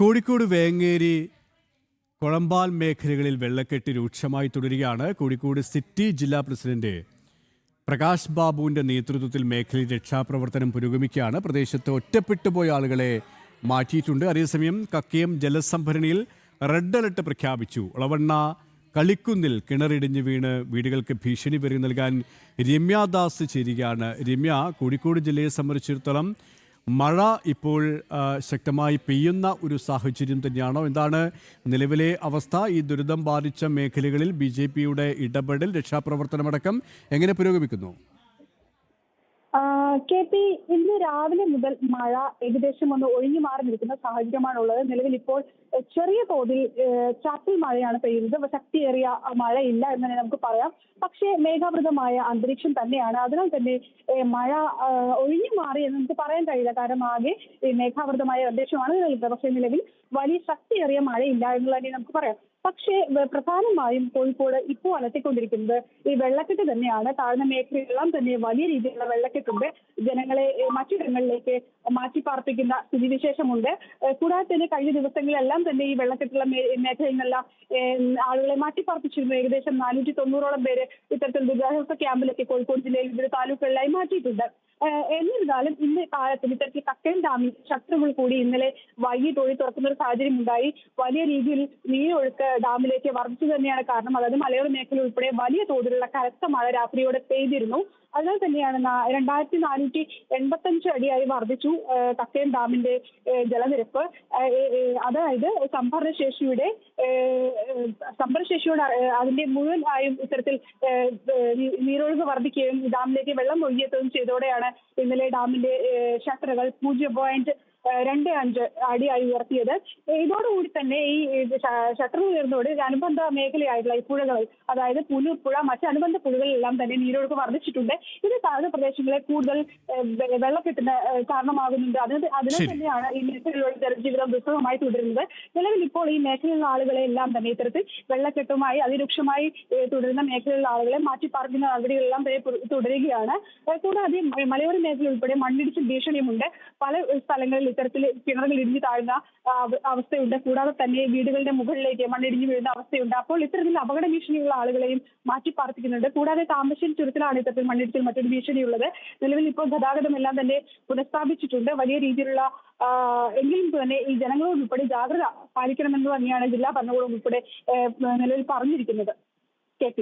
കോഴിക്കോട് വേങ്ങേരി കൊളമ്പാൽ മേഖലകളിൽ വെള്ളക്കെട്ട് രൂക്ഷമായി തുടരുകയാണ്. കോഴിക്കോട് സിറ്റി ജില്ലാ പ്രസിഡന്റ് പ്രകാശ് ബാബുവിന്റെ നേതൃത്വത്തിൽ മേഖലയിൽ രക്ഷാപ്രവർത്തനം പുരോഗമിക്കുകയാണ്. പ്രദേശത്ത് ഒറ്റപ്പെട്ടുപോയ ആളുകളെ മാറ്റിയിട്ടുണ്ട്. അതേസമയം കക്കയം ജലസംഭരണിയിൽ റെഡ് അലർട്ട് പ്രഖ്യാപിച്ചു. ഒളവണ്ണ കളിക്കുന്നിൽ കിണറിടിഞ്ഞ് വീണ് വീടുകൾക്ക് ഭീഷണി വരെ നൽകാൻ രമ്യാദാസ് ചേരുകയാണ്. രമ്യ, കോഴിക്കോട് ജില്ലയെ സംബന്ധിച്ചിടത്തോളം മഴ ഇപ്പോൾ ശക്തമായി പെയ്യുന്ന ഒരു സാഹചര്യം തന്നെയാണോ? എന്താണ് നിലവിലെ അവസ്ഥ? ഈ ദുരിതം ബാധിച്ച മേഖലകളിൽ BJPയുടെ ഇടപെടൽ, രക്ഷാപ്രവർത്തനമടക്കം എങ്ങനെ പുരോഗമിക്കുന്നു? KP, ഇന്ന് രാവിലെ മുതൽ മഴ ഏകദേശം ഒന്ന് ഒഴിഞ്ഞു മാറി നിൽക്കുന്ന സാഹചര്യമാണുള്ളത്. നിലവിൽ ഇപ്പോൾ ചെറിയ തോതിൽ ചാറ്റൽ മഴയാണ് പെയ്യുന്നത്. ശക്തിയേറിയ മഴയില്ല എന്ന് തന്നെ നമുക്ക് പറയാം. പക്ഷേ മേഘാവൃതമായ അന്തരീക്ഷം തന്നെയാണ്. അതിനാൽ തന്നെ മഴ ഒഴിഞ്ഞു മാറി എന്ന് നമുക്ക് പറയാൻ കഴിയില്ല. കാരണം ആകെ മേഘാവൃതമായ അന്തരീക്ഷമാണ് നിലവിലുള്ളത്. പക്ഷേ നിലവിൽ വലിയ ശക്തിയേറിയ മഴയില്ല എന്ന് തന്നെ നമുക്ക് പറയാം. പക്ഷേ പ്രധാനമായും കോഴിക്കോട് ഇപ്പോൾ അലട്ടിക്കൊണ്ടിരിക്കുന്നത് ഈ വെള്ളക്കെട്ട് തന്നെയാണ്. താഴ്ന്ന മേഖലകളെല്ലാം തന്നെ വലിയ രീതിയിലുള്ള വെള്ളക്കെട്ടുണ്ട്. ജനങ്ങളെ മറ്റിടങ്ങളിലേക്ക് മാറ്റിപ്പാർപ്പിക്കുന്ന സ്ഥിതിവിശേഷമുണ്ട്. കൂടാതെ തന്നെ കഴിഞ്ഞ ദിവസങ്ങളിലെല്ലാം തന്നെ ഈ വെള്ളക്കെട്ടുള്ള മേഖലയിൽ നിന്നെല്ലാം ആളുകളെ മാറ്റിപ്പാർപ്പിച്ചിരുന്നു. ഏകദേശം 490ഓളം പേര് ഇത്തരത്തിൽ ദുരിതാശ്വാസ ക്യാമ്പിലേക്ക് കോഴിക്കോട് ജില്ലയിൽ വിവിധ താലൂക്കുകളിലായി മാറ്റിയിട്ടുണ്ട്. എന്നിരുന്നാലും ഇന്ന് കാലത്ത് ഇത്തരത്തിൽ കക്കയം ഡാമിൽ ഷട്ടറുകൾ കൂടി ഇന്നലെ വൈകിട്ട് തുറക്കുന്ന ഒരു സാഹചര്യം ഉണ്ടായി. വലിയ രീതിയിൽ നീരൊഴുക്ക് ഡാമിലേക്ക് വർദ്ധിച്ചു തന്നെയാണ് കാരണം. അതായത് മലയോര മേഖല ഉൾപ്പെടെ വലിയ തോതിലുള്ള കനത്ത മഴ രാത്രിയോടെ പെയ്തിരുന്നു. അതിനാൽ തന്നെയാണ് 2485 അടിയായി വർദ്ധിച്ചു കക്കയം ഡാമിന്റെ ജലനിരപ്പ്. അതായത് സംഭരണശേഷിയുടെ അതിന്റെ മുഴുവൻ ആയും ഇത്തരത്തിൽ നീരൊഴുക്ക് വർദ്ധിക്കുകയും ഡാമിലേക്ക് വെള്ളം ഒഴുകിയെത്തുകയും ചെയ്തതോടെയാണ് ഇന്നലെ ഡാമിന്റെ ഷട്ടറുകൾ 0.25 അടിയായി ഉയർത്തിയത്. ഇതോടുകൂടി തന്നെ ഈ ഷട്ടർ ഉയർന്നതോടെ അനുബന്ധ മേഖലയായിട്ടുള്ള ഈ പുഴകൾ, അതായത് പുനൂർ പുഴ, മറ്റ് അനുബന്ധ പുഴകളിലെല്ലാം തന്നെ നീരൊഴുക്ക് വർദ്ധിച്ചിട്ടുണ്ട്. ഇത് താഴ്ന്ന പ്രദേശങ്ങളെ കൂടുതൽ വെള്ളക്കെട്ടിന് കാരണമാകുന്നുണ്ട്. അതിനെ തന്നെയാണ് ഈ മേഖലയിലുള്ള ജനജീവിതം ദുസ്സഹമായി തുടരുന്നത്. നിലവിൽ ഇപ്പോൾ ഈ മേഖലയിലുള്ള ആളുകളെ എല്ലാം തന്നെ ഇത്തരത്തിൽ വെള്ളക്കെട്ടുമായി അതിരൂക്ഷമായി തുടരുന്ന മേഖലയിലുള്ള ആളുകളെ മാറ്റിപ്പാർക്കുന്ന നടപടികളെല്ലാം തന്നെ തുടരുകയാണ്. കൂടാതെ മലയോര മേഖല ഉൾപ്പെടെ മണ്ണിടിച്ചിൽ ഭീഷണിയുമുണ്ട്. പല സ്ഥലങ്ങളിൽ ഇത്തരത്തിൽ കിണറുകൾ ഇടിഞ്ഞു താഴ്ന്ന അവസ്ഥയുണ്ട്. കൂടാതെ തന്നെ വീടുകളുടെ മുകളിലേക്ക് മണ്ണിടിഞ്ഞു വീഴുന്ന അവസ്ഥയുണ്ട്. അപ്പോൾ ഇത്തരത്തിൽ അപകട ഭീഷണിയുള്ള ആളുകളെയും മാറ്റിപ്പാർപ്പിക്കുന്നുണ്ട്. കൂടാതെ താമരശ്ശേരി ചുരത്തിലാണ് ഇത്തരത്തിൽ മണ്ണിടിച്ചിൽ മറ്റൊരു ഭീഷണിയുള്ളത്. നിലവിൽ ഇപ്പോൾ ഗതാഗതം എല്ലാം തന്നെ പുനഃസ്ഥാപിച്ചിട്ടുണ്ട്. വലിയ രീതിയിലുള്ള എങ്കിലും തന്നെ ഈ ജനങ്ങളോട് ഉൾപ്പെടെ ജാഗ്രത പാലിക്കണമെന്ന് തന്നെയാണ് ജില്ലാ ഭരണകൂടം ഉൾപ്പെടെ നിലവിൽ പറഞ്ഞിരിക്കുന്നത്. KP.